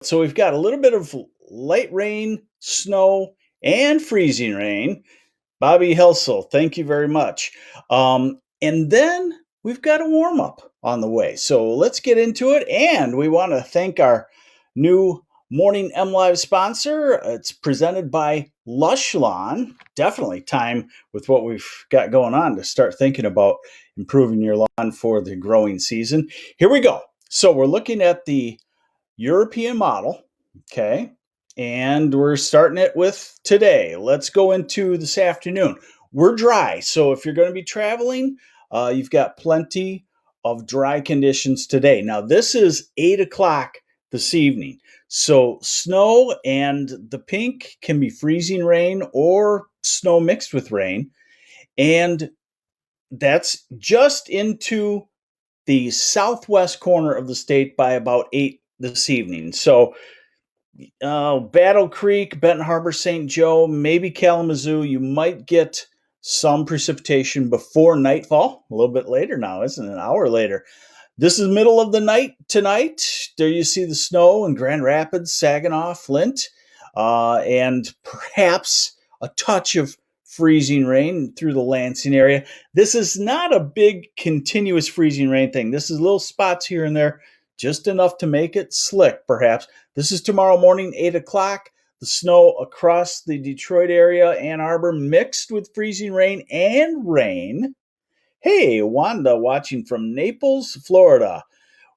So we've got a little bit of light rain, snow, and freezing rain. Bobby Helsel, thank you very much. And then we've got a warm up on the way. So let's get into it. And we want to thank our new morning MLive sponsor. It's presented by Lush Lawn. Definitely time with what we've got going on to start thinking about improving your lawn for the growing season. Here we go. So we're looking at the European model, okay? And we're starting it with today. Let's go into this afternoon. We're dry, so if you're going to be traveling, you've got plenty of dry conditions today. Now, this is 8 o'clock this evening. So snow and the pink can be freezing rain or snow mixed with rain. And that's just into the southwest corner of the state by about 8 this evening. So Battle Creek, Benton Harbor, St. Joe, maybe Kalamazoo, you might get some precipitation before nightfall. A little bit later now, isn't it? An hour later. This is middle of the night tonight. There you see the snow in Grand Rapids, Saginaw, Flint, and perhaps a touch of freezing rain through the Lansing area. This is not a big continuous freezing rain thing. This is little spots here and there, just enough to make it slick, perhaps. This is tomorrow morning, 8 o'clock. The snow across the Detroit area, Ann Arbor, mixed with freezing rain and rain. Hey, Wanda, watching from Naples, Florida.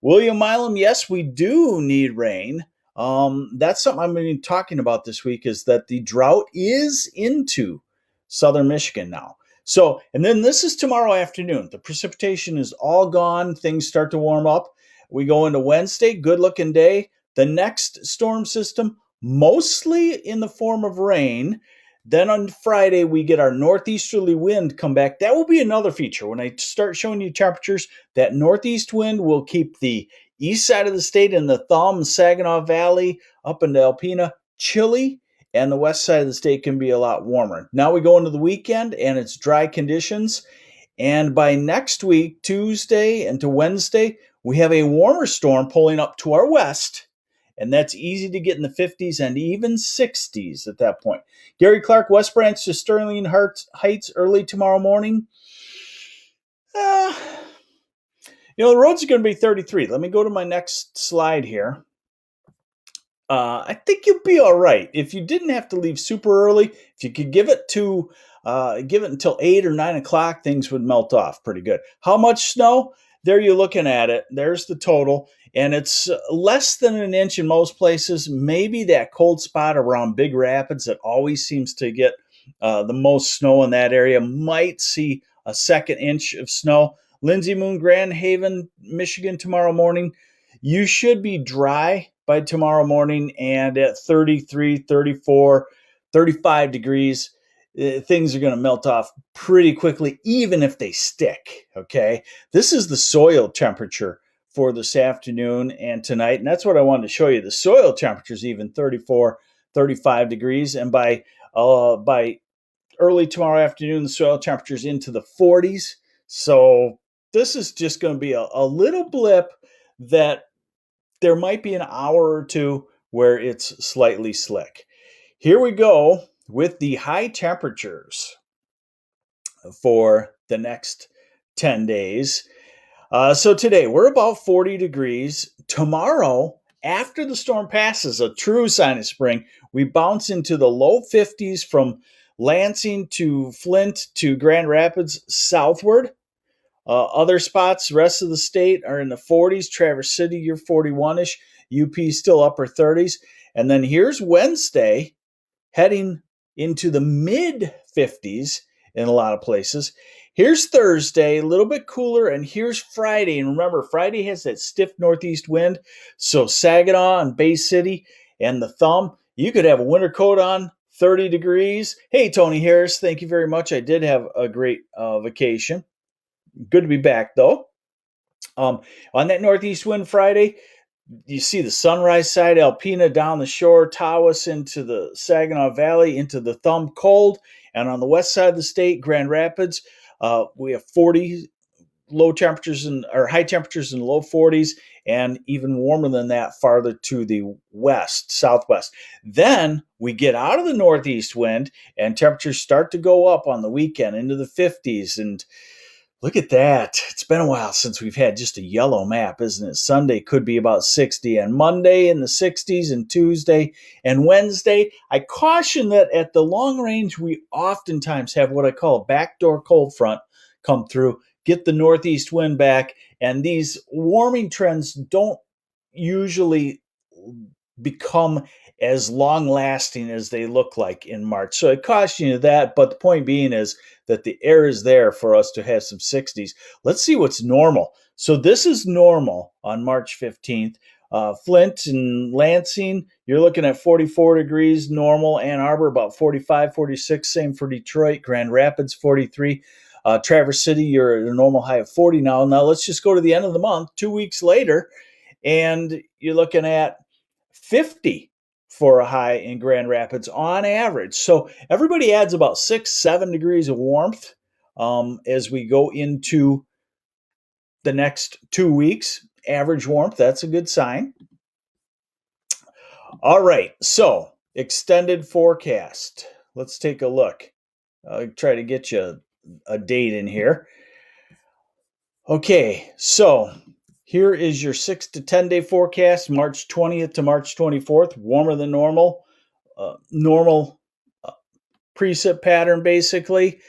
William Milam, yes, we do need rain. That's something I'm going to be talking about this week, is that the drought is into southern Michigan now. So, and then this is tomorrow afternoon. The precipitation is all gone. Things start to warm up. We go into Wednesday, good looking day. The next storm system, mostly in the form of rain. Then on Friday, we get our northeasterly wind come back. That will be another feature. When I start showing you temperatures, that northeast wind will keep the east side of the state and the Thumb, Saginaw Valley, up into Alpena, chilly, and the west side of the state can be a lot warmer. Now we go into the weekend, and it's dry conditions. And by next week, Tuesday into Wednesday, we have a warmer storm pulling up to our west. And that's easy to get in the 50s and even 60s at that point. Gary Clark, West Branch to Sterling Heights early tomorrow morning. The roads are going to be 33. Let me go to my next slide here. I think you'll be all right. If you didn't have to leave super early, if you could give it until 8 or 9 o'clock, things would melt off pretty good. How much snow? There you're looking at it. There's the total. And it's less than an inch in most places. Maybe that cold spot around Big Rapids that always seems to get the most snow in that area might see a second inch of snow. Lindsay Moon, Grand Haven, Michigan tomorrow morning. You should be dry by tomorrow morning, and at 33, 34, 35 degrees, things are going to melt off pretty quickly, even if they stick, okay? This is the soil temperature for this afternoon and tonight, and that's what I wanted to show you. The soil temperature is even 34, 35 degrees, and by early tomorrow afternoon, the soil temperature is into the 40s. So this is just going to be a little blip that there might be an hour or two where it's slightly slick. Here we go with the high temperatures for the next 10 days. So today we're about 40 degrees. Tomorrow, after the storm passes, a true sign of spring, we bounce into the low 50s from Lansing to Flint to Grand Rapids southward. Other spots, rest of the state, are in the 40s. Traverse City, you're 41-ish. UP still upper 30s. And then here's Wednesday, heading into the mid 50s in a lot of places. Here's Thursday, a little bit cooler, and here's Friday. And remember, Friday has that stiff northeast wind. So Saginaw and Bay City and the Thumb, you could have a winter coat on, 30 degrees. Hey, Tony Harris, thank you very much. I did have a great vacation. Good to be back, though. On that northeast wind Friday, you see the sunrise side, Alpena down the shore, Tawas into the Saginaw Valley, into the Thumb cold. And on the west side of the state, Grand Rapids, we have 40 high temperatures in the low 40s, and even warmer than that farther to the west, southwest. Then we get out of the northeast wind and temperatures start to go up on the weekend into the 50s. And look at that. It's been a while since we've had just a yellow map, isn't it? Sunday could be about 60, and Monday in the 60s, and Tuesday and Wednesday. I caution that at the long range, we oftentimes have what I call a backdoor cold front come through, get the northeast wind back, and these warming trends don't usually become as long lasting as they look like in March. So I caution you that, but the point being is that the air is there for us to have some 60s. Let's see what's normal. So this is normal on March 15th. Flint and Lansing, you're looking at 44 degrees normal. Ann Arbor, about 45, 46. Same for Detroit. Grand Rapids, 43. Traverse City, you're at a normal high of 40 now. Now let's just go to the end of the month, 2 weeks later, and you're looking at 50 for a high in Grand Rapids on average. So everybody adds about 6-7 degrees of warmth as we go into the next 2 weeks. Average warmth, that's a good sign. All right, so extended forecast. Let's take a look. I'll try to get you a date in here. Okay, so here is your 6 to 10 day forecast, March 20th to March 24th, warmer than normal, normal precip pattern basically.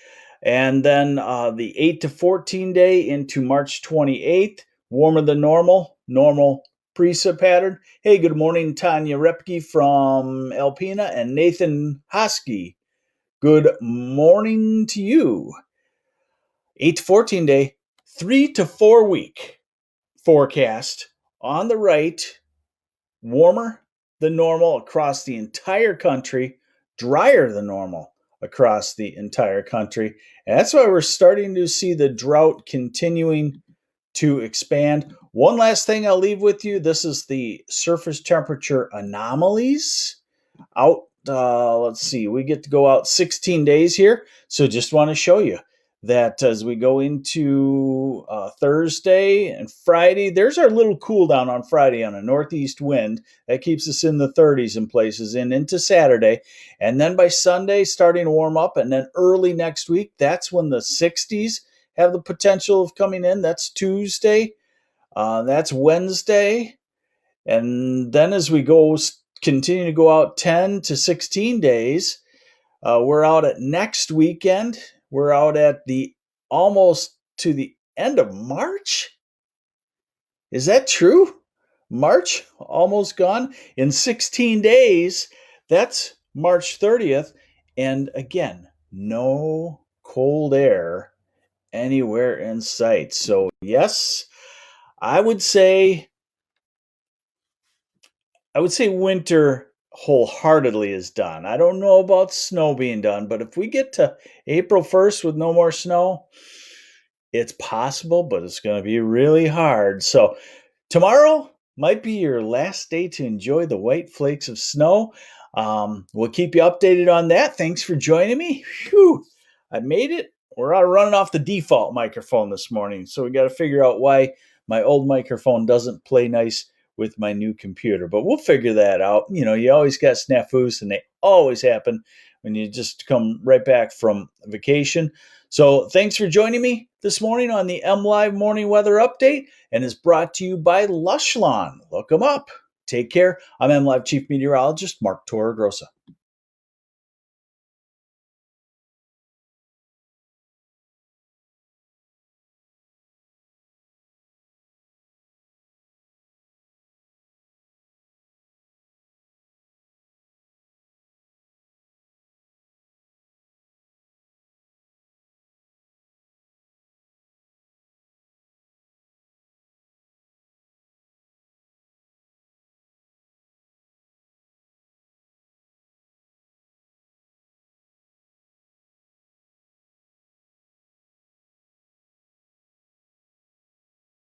And then the 8 to 14 day into March 28th, warmer than normal, normal precip pattern. Hey, good morning, Tanya Repke from Alpena and Nathan Hosky. Good morning to you. 8 to 14 day, 3 to 4 week forecast on the right, warmer than normal across the entire country, drier than normal across the entire country. And that's why we're starting to see the drought continuing to expand. One last thing I'll leave with you. This is the surface temperature anomalies out. Let's see, we get to go out 16 days here. So just want to show you that as we go into Thursday and Friday, there's our little cool down on Friday on a northeast wind that keeps us in the 30s in places and into Saturday. And then by Sunday, starting to warm up. And then early next week, that's when the 60s have the potential of coming in. That's Tuesday. That's Wednesday. And then as we continue to go out 10 to 16 days, we're out at next weekend. We're out at the almost to the end of March. Is that true? March almost gone in 16 days. That's March 30th. And again, no cold air anywhere in sight. So yes, I would say winter wholeheartedly is done. I don't know about snow being done, but if we get to April 1st with no more snow, it's possible, but it's going to be really hard. So tomorrow might be your last day to enjoy the white flakes of snow. We'll keep you updated on that. Thanks for joining me. Whew, I made it. We're out running off the default microphone this morning, so we got to figure out why my old microphone doesn't play nice with my new computer, but we'll figure that out. You know, you always got snafus, and they always happen when you just come right back from vacation. So thanks for joining me this morning on the MLive Morning Weather Update, and is brought to you by Lush Lawn. Look them up. Take care. I'm MLive Chief Meteorologist Mark Torregrossa.